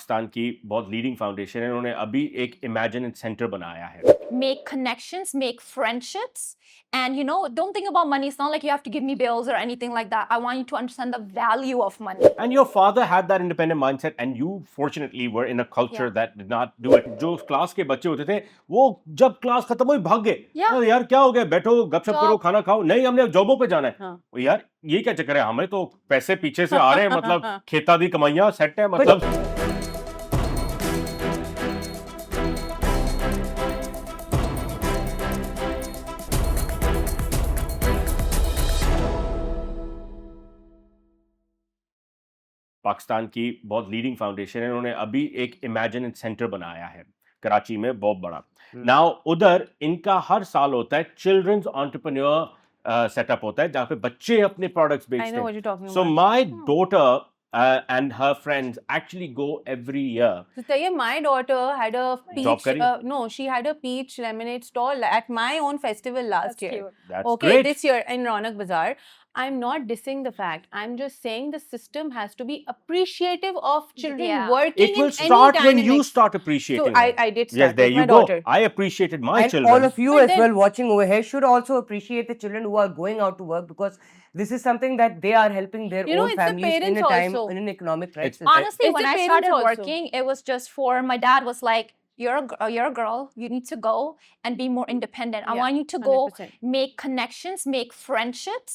पाकिस्तान की बहुत leading foundation है, उन्होंने अभी एक इमेजिन सेंटर बनाया है। Make connections, make friendships, and don't think about money. It's not like you have to give me bills or anything like that. I want you to understand the value of money. And your father had that independent mindset, and you fortunately were in a culture Yeah. that did not do it. जो class के बच्चे होते थे, वो जब class खत्म हुई भाग गए। Yeah. अरे यार क्या हो गया, बैठो गपशप करो, Job. खाना खाओ। नहीं, हमने जॉबों पे जाना है। हाँ. ओ यार ये क्या चक्कर है, हमें तो पैसे पीछे से आ रहे हैं, मतलब खेतादी कमाइयां सेट है, मतलब पाकिस्तान की बहुत लीडिंग फाउंडेशन है, उन्होंने अभी एक इमेजिन सेंटर बनाया है कराची में, बहुत बड़ा। नाउ उधर इनका हर साल होता है चिल्ड्रंस एंटरप्रेन्योर सेटअप होता है, जहाँ पे बच्चे अपने प्रोडक्ट्स I know बेचते what हैं। you're talking So about. my daughter and her friends actually go every year. So Tayyib, my daughter had a Job peach. kari? No, she had a peach lemonade stall at my own festival last year. Cute. That's Okay, great. this year in Ronak Bazaar. I'm not dissing the fact. I'm just saying the system has to be appreciative of children Yeah. working It will in any start when you dynamics. start appreciating So them. I did Yes, start there with you my go. daughter. I appreciated my And children. all of you But as then- well watching over here should also appreciate the children who are going out to work, because this is something that they are helping their You know, own it's the families in a parents time also. in an economic crisis. Honestly, It's when the I parents started also. working, it was just for my dad was like, you're a girl. You need to go and be more independent. I Yeah, want you to go 100%. make connections, make friendships,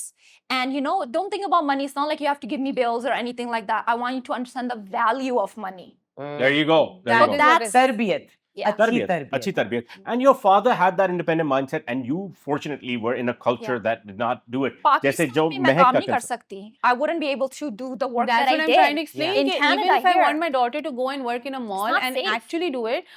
and don't think about money. It's not like you have to give me bills or anything like that. I want you to understand the value of money. There you go. There you That go. is what That's- it is. Tarbiyat. Yeah. Achhi Tarbiyat, tarbiyat. अच्छी तरबियत. And your father had that independent mindset, and you fortunately were in a culture Yeah. that did not do it. Pakistan जैसे जो में मैं महक काम का नहीं कर concept. सकती. I wouldn't be able to do the work That's that what I I'm did. trying to explain. In कि Canada even if I here. want my daughter to go and work in a mall not and safe. actually do it,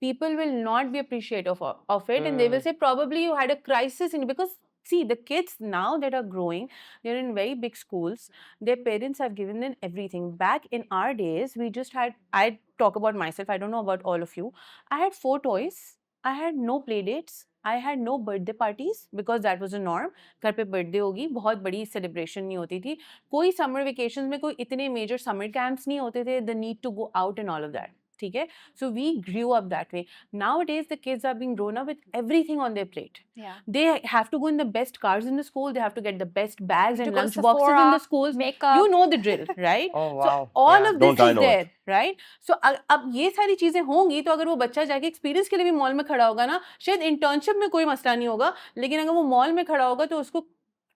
people will not be appreciative of it, and they will say probably you had a crisis in, because see, the kids now that are growing, they're in very big schools. Their parents have given them everything. Back in our days, we just had, I talk about myself, I don't know about all of you. I had 4 toys. I had no play dates. I had no birthday parties because that was a norm. घर पे birthday होगी, बहुत बड़ी celebration नहीं होती थी. कोई summer vacations में कोई इतने major summer camps नहीं होते थे. The need to go out and all of that. ठीक है? So we grew up that way. Nowadays, the kids are being grown up with everything on their plate. Yeah. They have to go in the best cars in the school. They have to get the best bags To and go to lunch boxes in Sephora, the schools. makeup. You know the drill, right? Oh, So wow. all Yeah. of this Don't I is know there, right? So अब ये सारी चीजें होंगी, तो अगर वो बच्चा जाके एक्सपीरियंस के लिए भी मॉल में खड़ा होगा ना, शायद इंटर्नशिप में कोई मसला नहीं होगा, लेकिन अगर वो मॉल में खड़ा होगा तो उसको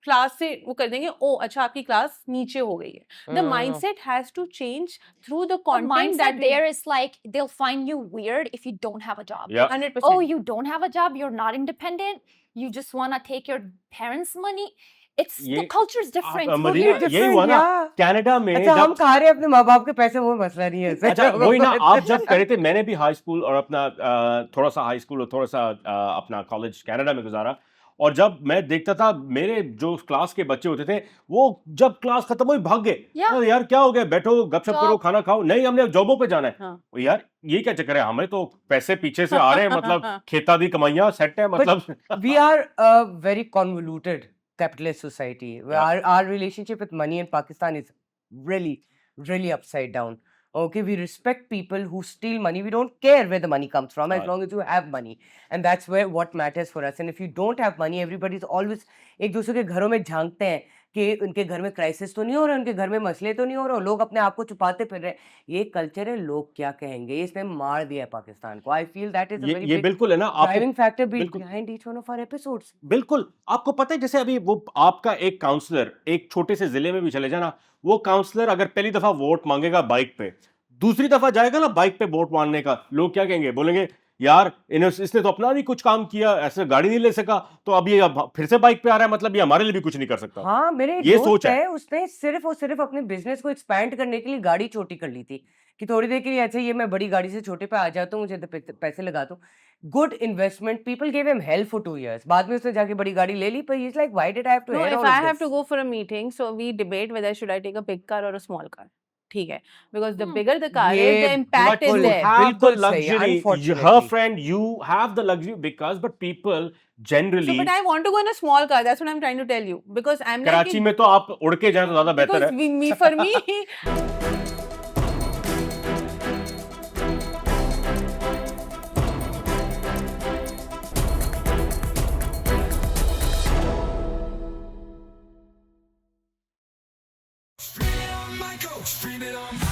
क्लास से वो कर देंगे, ओ अच्छा आपकी क्लास नीचे हो गई है. The mindset has to change through the The content mindset that there is like they'll find you weird if you don't have a job. Yeah. 100%. Oh, you don't have a job, you're not independent, you just want to take your parents' money. It's the ये- culture is different. अब Medina, Totally यही हुआ ना different, yeah. Canada में अच्छा, हम जब खा रहे हैं अपने माँ बाप के पैसे, वो मसला नहीं है। अच्छा वही ना, आप जब करे थे, मैंने भी हाई स्कूल और अपना थोड़ा सा हाई स्कूल और थोड़ा सा अपना कॉलेज कनाडा में गुजारा, और जब मैं देखता था मेरे जो क्लास के बच्चे होते थे, वो जब क्लास खत्म हुई भाग गए। Yeah. अरे यार क्या हो गया, बैठो गपशप Job. करो, खाना खाओ। नहीं, हमने जॉबों पे जाना है। हाँ. ओ यार ये क्या चक्कर है, हमें तो पैसे पीछे से आ रहे हैं, मतलब खेतादी कमाइयां सेट है, मतलब We are a very convoluted capitalist society. Yeah. Our relationship with money in Pakistan is really upside down. Okay, we respect people who steal money. We don't care where the money comes from, as Right. long as you have money, and that's where what matters for us. And if you don't have money, everybody's always एक दूसरे के घरों में झांकते हैं कि उनके घर में क्राइसिस तो नहीं हो रहा, उनके घर में मसले तो नहीं हो रहे, लोग अपने आप को छुपाते फिर रहे हैं। ये कल्चर है, लोग क्या कहेंगे, ये इसने मार दिया है पाकिस्तान को. I feel that is a very ये big बिल्कुल है ना, आपको driving factor बिल्कुल। behind each one of our episodes. बिल्कुल। आपको पता है, जैसे अभी वो आपका एक काउंसलर एक छोटे से जिले में भी चले जाना, वो काउंसलर अगर पहली दफा वोट मांगेगा बाइक पे, दूसरी दफा जाएगा ना बाइक पे वोट मांगने का, लोग क्या कहेंगे, बोलेंगे यार इसने तो अपना नहीं कुछ काम किया, ऐसे गाड़ी नहीं ले सका, तो अब ये फिर से बाइक पे आ रहा है, मतलब ये हमारे लिए भी कुछ नहीं कर सकता। हाँ, मेरे एक ये दोस्त सोच है। है, उसने सिर्फ और सिर्फ अपने बिजनेस को एक्सपैंड करने के लिए गाड़ी छोटी कर ली थी कि थोड़ी देर के लिए अच्छा ये मैं बड़ी गाड़ी से छोटे पे आ जाता हूँ, मुझे तो पैसे लगा दूं. Good investment. People give him help for 2 years. बाद में उसने जाके बड़ी गाड़ी ले ली, पर he is like why did I have to No, head if all I of have to this. go for a meeting, so we debate whether should I take a big car or a small car. ठीक है, because the bigger the car is, ये the impact But is you there. have the बिल्कुल सही, luxury, her unfortunately. friend, you have the luxury because, but people So, generally, but I want to go in a small car. That's what I'm trying to tell you. Because I'm like, Karachi में तो आप उड़ के जाए तो ज्यादा बेहतर because है। for me, Stream it on